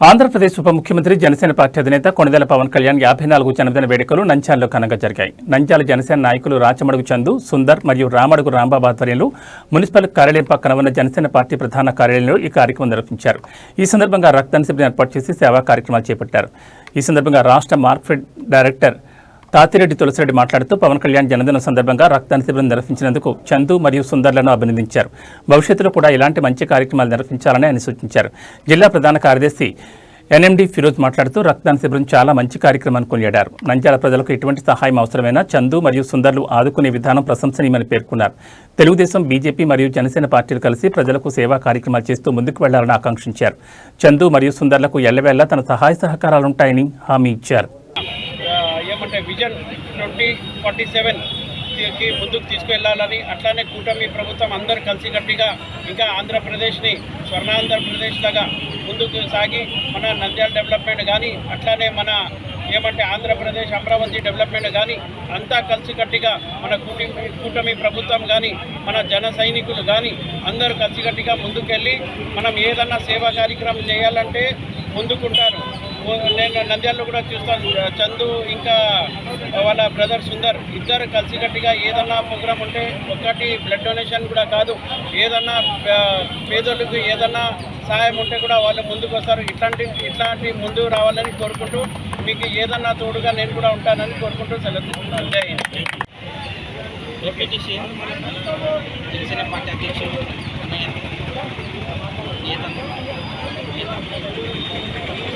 ఆంధ్రప్రదేశ్ ఉప ముఖ్యమంత్రి జనసేన పార్టీ అధినేత కొణిదెల పవన్ కళ్యాణ్ 54వ జన్మదిన వేడుకలు నంద్యాలలో ఘనంగా జరిగాయి. నంద్యాల జనసేన నాయకులు రాచమడుగు చందు, సుందర్ మరియు రామడుగు రాంబాబు ఆధ్వర్యంలో మున్సిపల్ కార్యాలయం పక్కన ఉన్న జనసేన పార్టీ ప్రధాన కార్యాలయంలో ఈ కార్యక్రమం నిర్వహించారు. ఈ సందర్భంగా రక్తదాన శిబిరం ఏర్పాటు చేసి సేవా కార్యక్రమాలు చేపట్టారు. ఈ సందర్భంగా రాష్ట్ర మార్కెట్ డైరెక్టర్ తాతిరెడ్డి తులసిరెడ్డి మాట్లాడుతూ పవన్ కళ్యాణ్ జన్మదినం సందర్భంగా రక్తదాన శిబిరం నిర్వహించినందుకు చందు మరియు సుందర్లను అభినందించారు. భవిష్యత్తులో కూడా ఇలాంటి మంచి కార్యక్రమాలు నిర్వహించాలని ఆయన సూచించారు. జిల్లా ప్రధాన కార్యదర్శి ఎన్ఎండి ఫిరోజ్ మాట్లాడుతూ రక్తదాన శిబిరం చాలా మంచి కార్యక్రమాన్ని కొనియాడారు. నంద్యాల ప్రజలకు ఎటువంటి సహాయం అవసరమైనా చందు మరియు సుందర్లు ఆదుకునే విధానం ప్రశంసనీయమని పేర్కొన్నారు. తెలుగుదేశం, బీజేపీ మరియు జనసేన పార్టీలు కలిసి ప్రజలకు సేవా కార్యక్రమాలు చేస్తూ ముందుకు వెళ్లాలని ఆకాంక్షించారు. చందు మరియు సుందర్లకు ఎల్లవేళలా తన సహాయ సహకారాలుంటాయని హామీ ఇచ్చారు. విజన్ 2047కి ముందుకు తీసుకువెళ్ళాలని, అట్లానే కూటమి ప్రభుత్వం అందరూ కలిసికట్టుగా ఇంకా ఆంధ్రప్రదేశ్ని స్వర్ణాంధ్రప్రదేశ్ లాగా ముందుకు సాగి మన నంద్యాల డెవలప్మెంట్ కానీ, అట్లానే మన ఆంధ్రప్రదేశ్ అమరావతి డెవలప్మెంట్ కానీ అంతా కలిసికట్టుగా మన కూటమి ప్రభుత్వం కానీ మన జన సైనికులు కానీ అందరూ కలిసికట్టుగా ముందుకెళ్ళి మనం ఏదన్నా సేవా కార్యక్రమం చేయాలంటే ముందుకుంటారు. నేను నంద్యాలలో కూడా చూస్తాను, చందు ఇంకా వాళ్ళ బ్రదర్ సుందర్ ఇద్దరు కలిసికట్టుగా ఏదన్నా ప్రోగ్రామ్ ఉంటే ఒకటి బ్లడ్ డొనేషన్ కూడా కాదు, ఏదన్నా పేదలకు ఏదన్నా సహాయం ఉంటే కూడా వాళ్ళు ముందుకు వస్తారు. ఇట్లాంటి ముందుకు రావాలని కోరుకుంటూ మీకు ఏదన్నా తోడుగా నేను కూడా ఉంటానని కోరుకుంటూ సెలవు తీసుకున్నాను. జై హింద్. ఏపీటీసీ జనసేన పార్టీ అధ్యక్షులు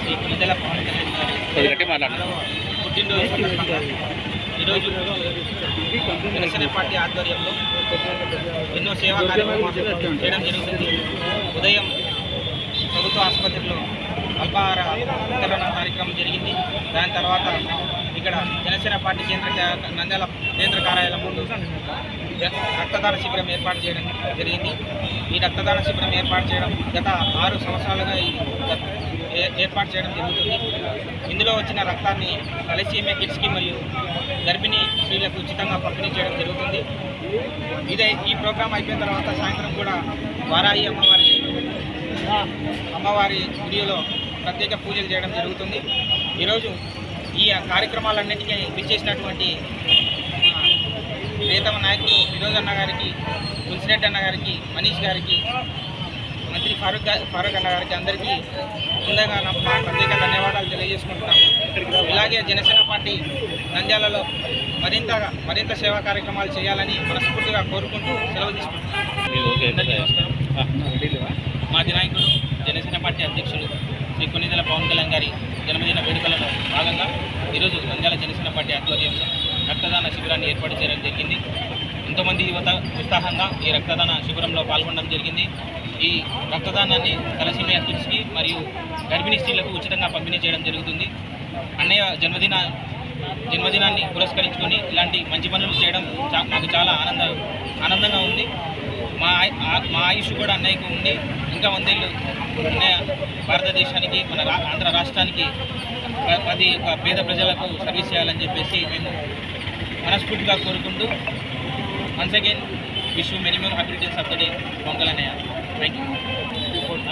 శ్రీ కొణిదెల పవన్ కళ్యాణ్ గారి పుట్టినరోజు సందర్భంగా ఈరోజు జనసేన పార్టీ ఆధ్వర్యంలో ఎన్నో సేవా కార్యక్రమాలు చేయడం జరుగుతుంది. ఉదయం ప్రభుత్వ ఆసుపత్రిలో అల్పాహార వితరణ కార్యక్రమం జరిగింది. దాని తర్వాత ఇక్కడ జనసేన పార్టీ నంద్యాల కేంద్ర కార్యాలయం ముందు రక్తదాన శిబిరం ఏర్పాటు చేయడం జరిగింది. ఈ రక్తదాన శిబిరం ఏర్పాటు చేయడం గత 6 సంవత్సరాలుగా ఏర్పాటు చేయడం జరుగుతుంది. ఇందులో వచ్చిన రక్తాన్ని తలసీమియా కిడ్స్కి మరియు గర్భిణీ స్త్రీలకు ఉచితంగా పంపిణీ చేయడం జరుగుతుంది. ఈ ప్రోగ్రాం అయిపోయిన తర్వాత సాయంత్రం కూడా వారాహి అమ్మవారి గుడిలో ప్రత్యేక పూజలు చేయడం జరుగుతుంది. ఈరోజు ఈ కార్యక్రమాలన్నింటికీ విచ్చేసినటువంటి నేతమ నాయకులు ఫిరోజ్ అన్న గారికి, తులసిరెడ్డి అన్న గారికి, మనీష్ గారికి, మంత్రి ఫారూక్ అన్న గారికి అందరికీ ముందుగా నా ప్రత్యేక ధన్యవాదాలు తెలియజేసుకుంటున్నాము. ఇలాగే జనసేన పార్టీ నంద్యాలలో మరింత సేవా కార్యక్రమాలు చేయాలని మనస్ఫూర్తిగా కోరుకుంటూ సెలవు తీసుకుంటున్నాం. మాజీ నాయకుడు జనసేన పార్టీ అధ్యక్షులు శ్రీ కొణిదెల పవన్ కళ్యాణ్ గారి జన్మదిన వేడుకలలో భాగంగా ఈరోజు నంద్యాల జనసేన పార్టీ ఆధ్వర్యంలో రక్తదాన శిబిరాన్ని ఏర్పాటు చేయడం జరిగింది. ఎంతోమంది యువత ఉత్సాహంగా ఈ రక్తదాన శిబిరంలో పాల్గొనడం జరిగింది. ఈ రక్తదానాన్ని తలసీమియా కిడ్స్కి మరియు గర్భిణీ స్త్రీలకు ఉచితంగా పంపిణీ చేయడం జరుగుతుంది. అన్నయ్య జన్మదినాన్ని పురస్కరించుకొని ఇలాంటి మంచి పనులు చేయడం మాకు చాలా ఆనందంగా ఉంది. మా ఆయుష్ కూడా అన్నయ్యకు ఉంది. ఇంకా 100 ఏళ్ళు అన్నయ్య భారతదేశానికి, మన ఆంధ్ర రాష్ట్రానికి, పేద ప్రజలకు సర్వీస్ చేయాలని చెప్పేసి మేము మనస్ఫూర్తిగా కోరుకుంటూ once again wish you many more happy returns of the day Pawan Kalyan అన్నయ్య. Thank you.